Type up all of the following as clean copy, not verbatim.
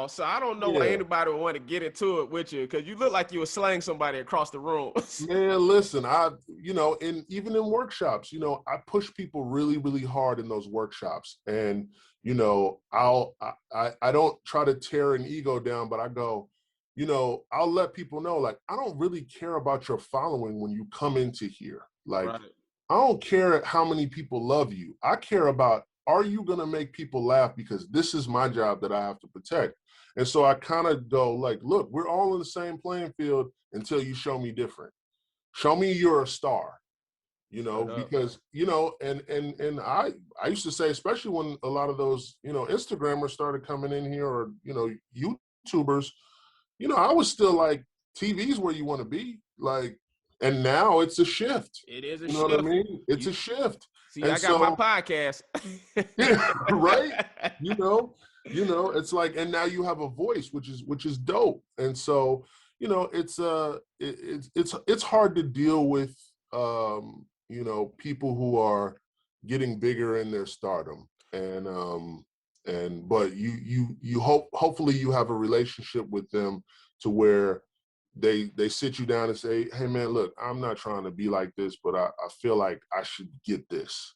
now, so I don't know why Yeah. anybody would want to get into it with you, because you look like you were slaying somebody across the room. Man, listen, even in workshops, I push people really, really hard in those workshops. And, I don't try to tear an ego down, but I go, I'll let people know, like, I don't really care about your following when you come into here. Like, Right. I don't care how many people love you. I care about, are you going to make people laugh? Because this is my job that I have to protect. And so I kind of go like, look, we're all in the same playing field until you show me different. Show me you're a star, because, and I used to say, especially when a lot of those, Instagrammers started coming in here, or, YouTubers, I was still like, TV's where you want to be. Like, and now it's a shift. It is a You know shift. what I mean? It's a shift. See, And I got my so, podcast. yeah, right? It's like, and now you have a voice, which is dope. And so, it's hard to deal with, people who are getting bigger in their stardom. But you hopefully you have a relationship with them to where they sit you down and say, hey man, look, I'm not trying to be like this, but I feel like I should get this.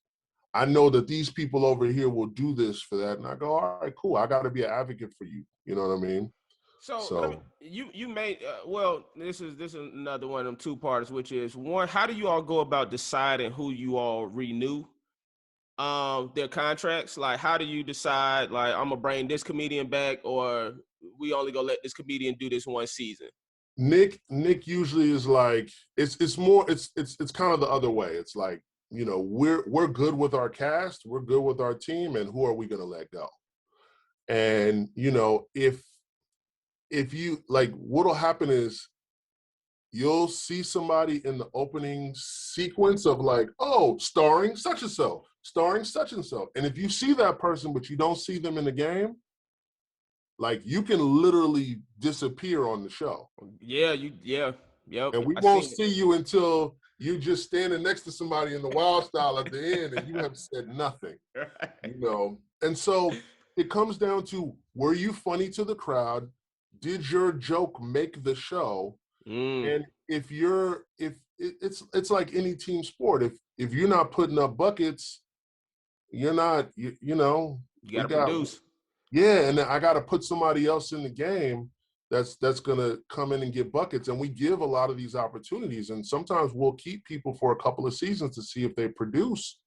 I know that these people over here will do this for that. And I go, all right, cool. I got to be an advocate for you. You know what I mean? So you made, this is another one of them two parts, which is one, how do you all go about deciding who you all renew their contracts? Like, how do you decide, like, I'm gonna bring this comedian back, or we only gonna let this comedian do this one season? Nick usually is like, it's kind of the other way. It's like, we're good with our cast, we're good with our team, and who are we going to let go? And if you like, what'll happen is you'll see somebody in the opening sequence of like, oh, starring such and so, starring such and so. And if you see that person but you don't see them in the game, like, you can literally disappear on the show. Yep. And we won't see you until you're just standing next to somebody in the wild style at the end and you have said nothing, And so it comes down to, were you funny to the crowd? Did your joke make the show? And if it's like any team sport, if you're not putting up buckets, you're not, you gotta produce. Yeah, and I got to put somebody else in the game that's going to come in and get buckets. And we give a lot of these opportunities. And sometimes we'll keep people for a couple of seasons to see if they produce.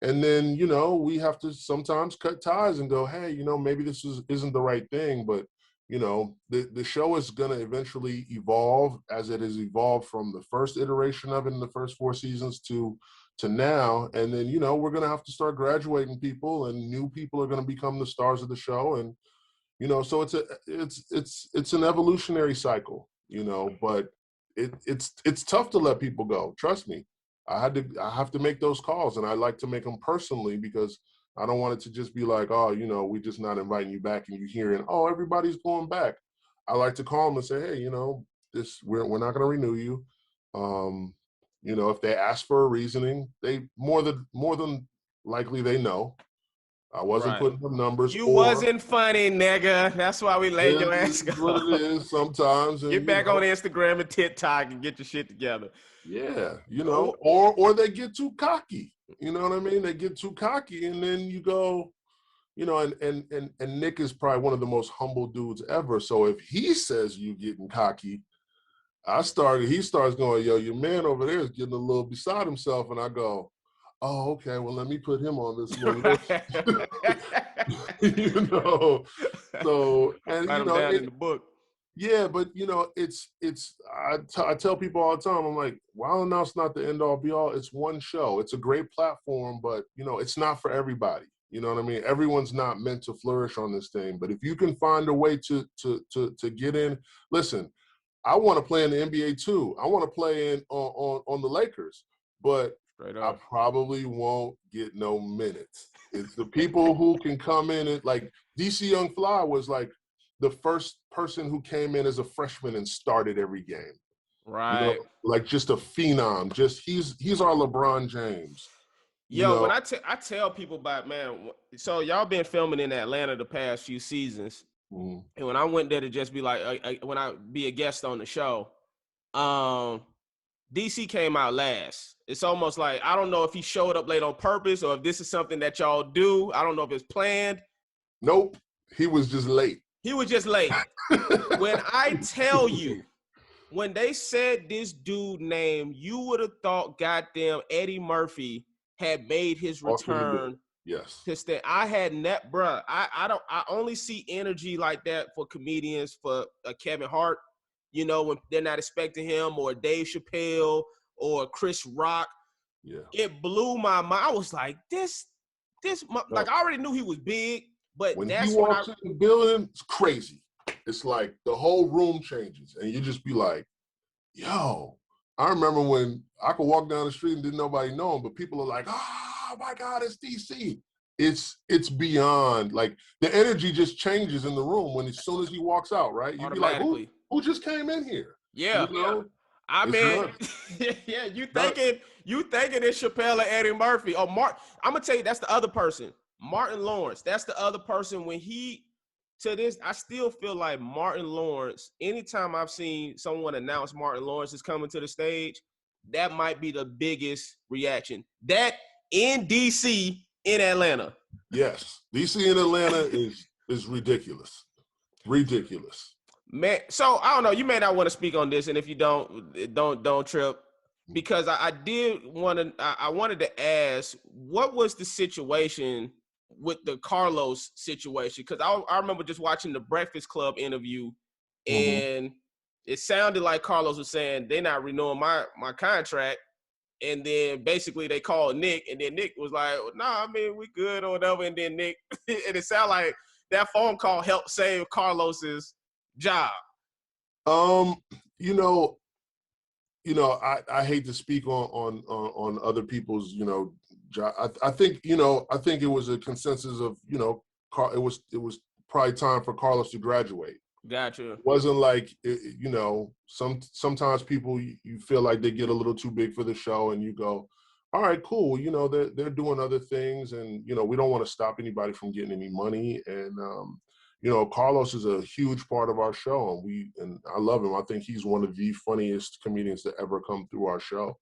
And then, we have to sometimes cut ties and go, hey, maybe this isn't the right thing. But, the show is going to eventually evolve, as it has evolved from the first iteration of it in the first 4 seasons to now. And then, we're going to have to start graduating people, and new people are going to become the stars of the show. And, so it's an evolutionary cycle, but it's tough to let people go. Trust me. I have to make those calls, and I like to make them personally, because I don't want it to just be like, oh, we're just not inviting you back, and you hearing, oh, everybody's going back. I like to call them and say, hey, we're not going to renew you. If they ask for a reasoning, they more than likely they know. I wasn't putting them numbers. You wasn't funny, nigga. That's why we laid your ass go. What it is sometimes. And, get back on Instagram and TikTok and get your shit together. Yeah, or they get too cocky. You know what I mean? They get too cocky, and then you go, and Nick is probably one of the most humble dudes ever. So if he says you getting cocky, he starts going, yo, your man over there is getting a little beside himself, and I go, oh, okay, well, let me put him on this one. So, and write him down in the book. Yeah, but I tell people all the time, I'm like, Wild 'N Out's not the end all be all. It's one show. It's a great platform, but it's not for everybody. You know what I mean? Everyone's not meant to flourish on this thing. But if you can find a way to get in, listen, I want to play in the NBA too. I want to play in on the Lakers, but I probably won't get no minutes. It's the people who can come in and, like, DC Young Fly was like the first person who came in as a freshman and started every game. Right. Like just a phenom. Just he's our LeBron James. Yo, when I tell people about, man, so y'all been filming in Atlanta the past few seasons. Mm. And when I went there to just be like, when I be a guest on the show, DC came out last. It's almost like, I don't know if he showed up late on purpose or if this is something that y'all do. I don't know if it's planned. Nope. He was just late. He was just late. When I tell you, when they said this dude name, you would have thought goddamn Eddie Murphy had made his return. Yes. To stay. I had net, bruh. I only see energy like that for comedians, for Kevin Hart, you know, when they're not expecting him, or Dave Chappelle or Chris Rock. Yeah. It blew my mind. I was like, this, like, I already knew he was big, but when that's he walks in the building, it's crazy. It's like the whole room changes, and you just be like, yo. I remember when I could walk down the street and didn't nobody know him, but people are like, oh my God, it's DC. It's beyond, like, the energy just changes in the room when as soon as he walks out, right? You'd be like, who just came in here? Yeah. You know? I mean, yeah, you thinking it's Chappelle or Eddie Murphy. Oh, I'm gonna tell you, that's the other person. Martin Lawrence. That's the other person. When I still feel like Martin Lawrence, anytime I've seen someone announce Martin Lawrence is coming to the stage, that might be the biggest reaction. That in DC, in Atlanta. Yes. DC in Atlanta is ridiculous. Ridiculous. Man, so I don't know. You may not want to speak on this, and if you don't trip, because I wanted to ask, what was the situation with the Karlous situation? Because I remember just watching the Breakfast Club interview, and it sounded like Karlous was saying they're not renewing my contract, and then basically they called Nick, and then Nick was like, "Nah, I mean, we good or whatever," and then Nick, and it sounded like that phone call helped save Karlous's job. I hate to speak on other people's, job. I think it was a consensus of, it was probably time for Karlous to graduate. Gotcha. It wasn't like, sometimes people, you feel like they get a little too big for the show, and you go, all right, cool. They're doing other things, and, we don't want to stop anybody from getting any money. And, Karlous is a huge part of our show, and I love him. I think he's one of the funniest comedians to ever come through our show.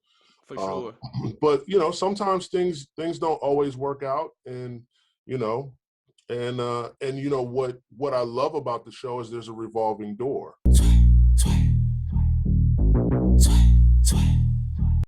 For sure. But, sometimes things don't always work out, and, what I love about the show is there's a revolving door.